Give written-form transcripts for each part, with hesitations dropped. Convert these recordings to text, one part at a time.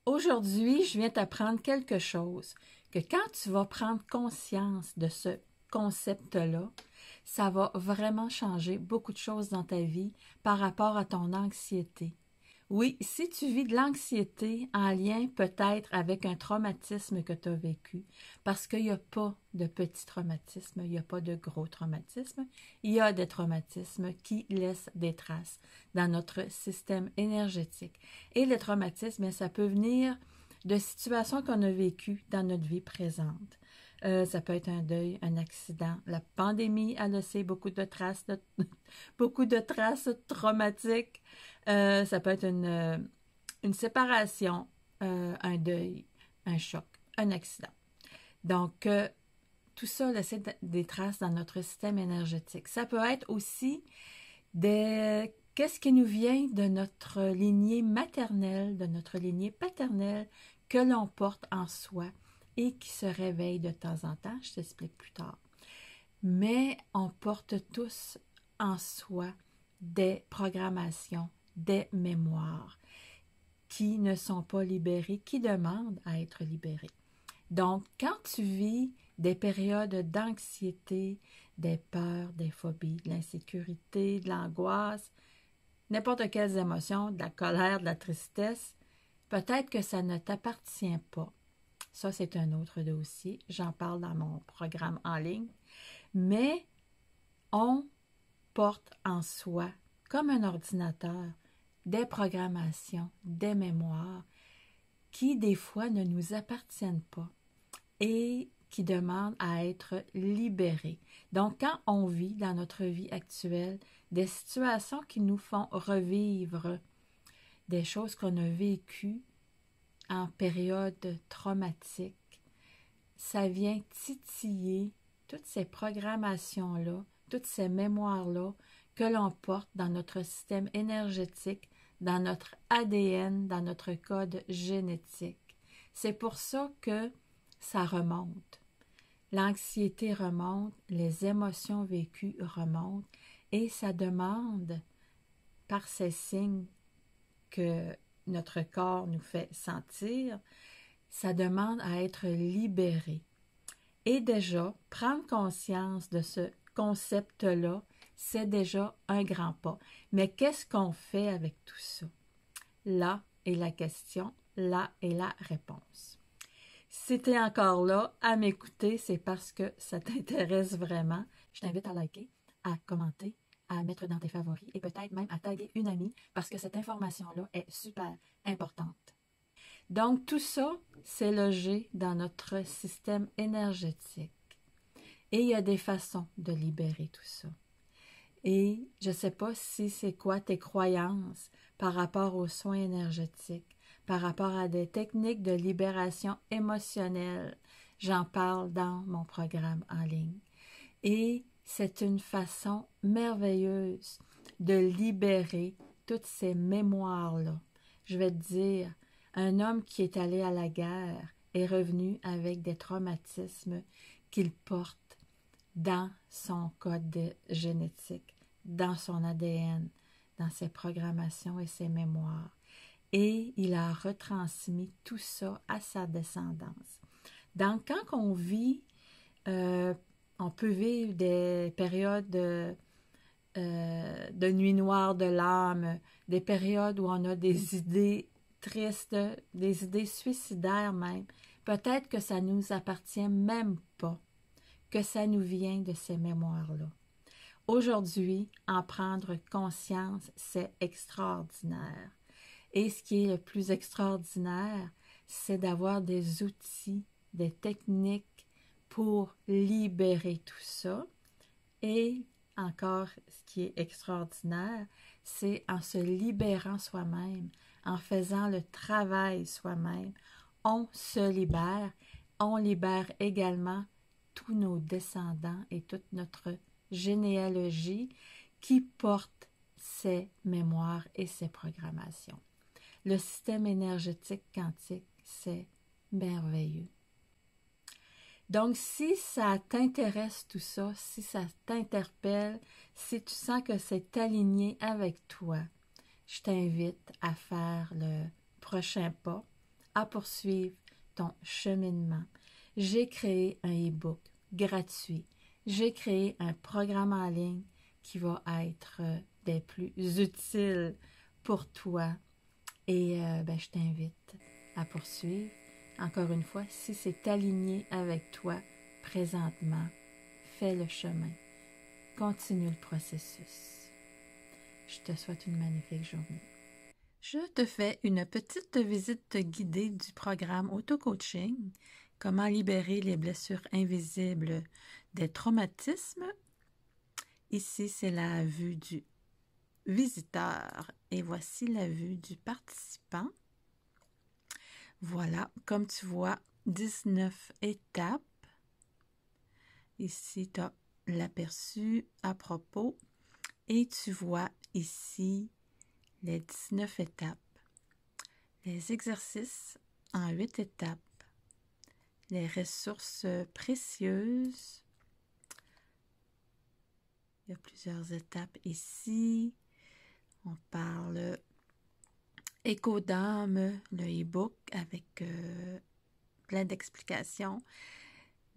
Aujourd'hui, je viens t'apprendre quelque chose, que quand tu vas prendre conscience de ce concept-là, ça va vraiment changer beaucoup de choses dans ta vie par rapport à ton anxiété. Oui, si tu vis de l'anxiété en lien peut-être avec un traumatisme que tu as vécu, parce qu'il n'y a pas de petits traumatismes, il n'y a pas de gros traumatismes, il y a des traumatismes qui laissent des traces dans notre système énergétique. Et les traumatismes, bien, ça peut venir de situations qu'on a vécues dans notre vie présente. Ça peut être un deuil, un accident. La pandémie a laissé beaucoup de traces, beaucoup de traces traumatiques. Ça peut être une séparation, un deuil, un choc, un accident. Donc, tout ça laisse des traces dans notre système énergétique. Ça peut être aussi qu'est-ce qui nous vient de notre lignée maternelle, de notre lignée paternelle que l'on porte en soi et qui se réveille de temps en temps. Je t'explique plus tard. Mais on porte tous en soi des programmations, des mémoires qui ne sont pas libérées, qui demandent à être libérées. Donc, quand tu vis des périodes d'anxiété, des peurs, des phobies, de l'insécurité, de l'angoisse, n'importe quelles émotions, de la colère, de la tristesse, peut-être que ça ne t'appartient pas. Ça, c'est un autre dossier. J'en parle dans mon programme en ligne. Mais on porte en soi, comme un ordinateur, des programmations, des mémoires qui, des fois, ne nous appartiennent pas et qui demandent à être libérées. Donc, quand on vit dans notre vie actuelle des situations qui nous font revivre des choses qu'on a vécues en période traumatique, ça vient titiller toutes ces programmations-là, toutes ces mémoires-là que l'on porte dans notre système énergétique, dans notre ADN, dans notre code génétique. C'est pour ça que ça remonte. L'anxiété remonte, les émotions vécues remontent et ça demande, par ces signes que notre corps nous fait sentir, ça demande à être libéré. Et déjà, prendre conscience de ce concept-là, c'est déjà un grand pas. Mais qu'est-ce qu'on fait avec tout ça? Là est la question, là est la réponse. Si tu es encore là à m'écouter, c'est parce que ça t'intéresse vraiment. Je t'invite à liker, à commenter, à mettre dans tes favoris et peut-être même à taguer une amie parce que cette information-là est super importante. Donc, tout ça, c'est logé dans notre système énergétique. Et il y a des façons de libérer tout ça. Et je ne sais pas si c'est quoi tes croyances par rapport aux soins énergétiques, par rapport à des techniques de libération émotionnelle. J'en parle dans mon programme en ligne. Et c'est une façon merveilleuse de libérer toutes ces mémoires-là. Je vais te dire, un homme qui est allé à la guerre est revenu avec des traumatismes qu'il porte dans son code génétique, dans son ADN, dans ses programmations et ses mémoires. Et il a retransmis tout ça à sa descendance. Donc, quand on vit, on peut vivre des périodes de nuit noire de l'âme, des périodes où on a des idées tristes, des idées suicidaires même. Peut-être que ça ne nous appartient même pas, que ça nous vient de ces mémoires-là. Aujourd'hui, en prendre conscience, c'est extraordinaire. Et ce qui est le plus extraordinaire, c'est d'avoir des outils, des techniques pour libérer tout ça. Et encore, ce qui est extraordinaire, c'est en se libérant soi-même, en faisant le travail soi-même, on se libère. On libère également tous nos descendants et toute notre généalogie qui porte ces mémoires et ces programmations. Le système énergétique quantique, c'est merveilleux. Donc, si ça t'intéresse tout ça, si ça t'interpelle, si tu sens que c'est aligné avec toi, je t'invite à faire le prochain pas, à poursuivre ton cheminement. J'ai créé un e-book gratuit. J'ai créé un programme en ligne qui va être des plus utiles pour toi. Et je t'invite à poursuivre. Encore une fois, si c'est aligné avec toi présentement, fais le chemin. Continue le processus. Je te souhaite une magnifique journée. Je te fais une petite visite guidée du programme Auto-Coaching, comment libérer les blessures invisibles des traumatismes. Ici, c'est la vue du visiteur et voici la vue du participant. Voilà, comme tu vois, 19 étapes. Ici, tu as l'aperçu à propos et tu vois ici les 19 étapes. Les exercices en 8 étapes. Les ressources précieuses. Il y a plusieurs étapes ici. On parle Écho d'âme, le e-book avec plein d'explications,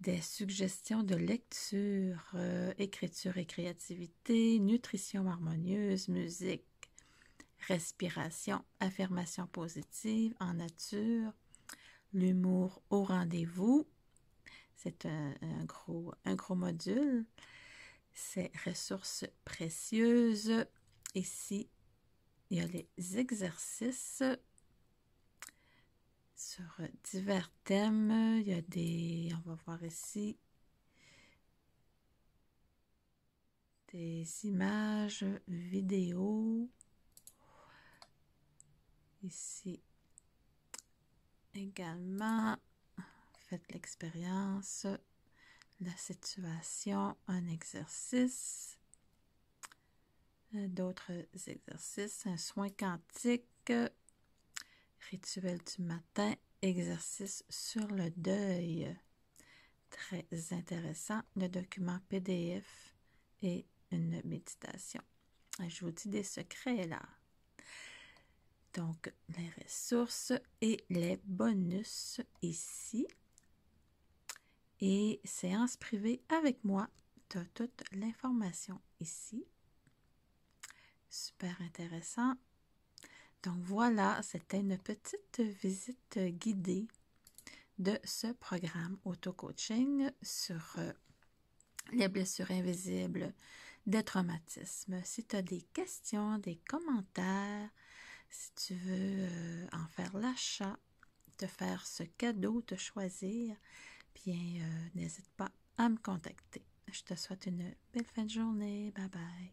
des suggestions de lecture, écriture et créativité, nutrition harmonieuse, musique, respiration, affirmation positive en nature, l'humour au rendez-vous. C'est un gros module. C'est ressources précieuses. Ici, il y a les exercices sur divers thèmes. Il y a on va voir ici, des images, vidéos. Ici également, faites l'expérience, la situation, un exercice, d'autres exercices, un soin quantique, rituel du matin, exercice sur le deuil. Très intéressant, le document PDF et une méditation. Je vous dis des secrets là. Donc, les ressources et les bonus ici. Et séance privée avec moi. Tu as toute l'information ici. Super intéressant. Donc voilà, c'était une petite visite guidée de ce programme auto-coaching sur les blessures invisibles des traumatismes. Si tu as des questions, des commentaires, si tu veux en faire l'achat, te faire ce cadeau, te choisir, bien, n'hésite pas à me contacter. Je te souhaite une belle fin de journée. Bye bye.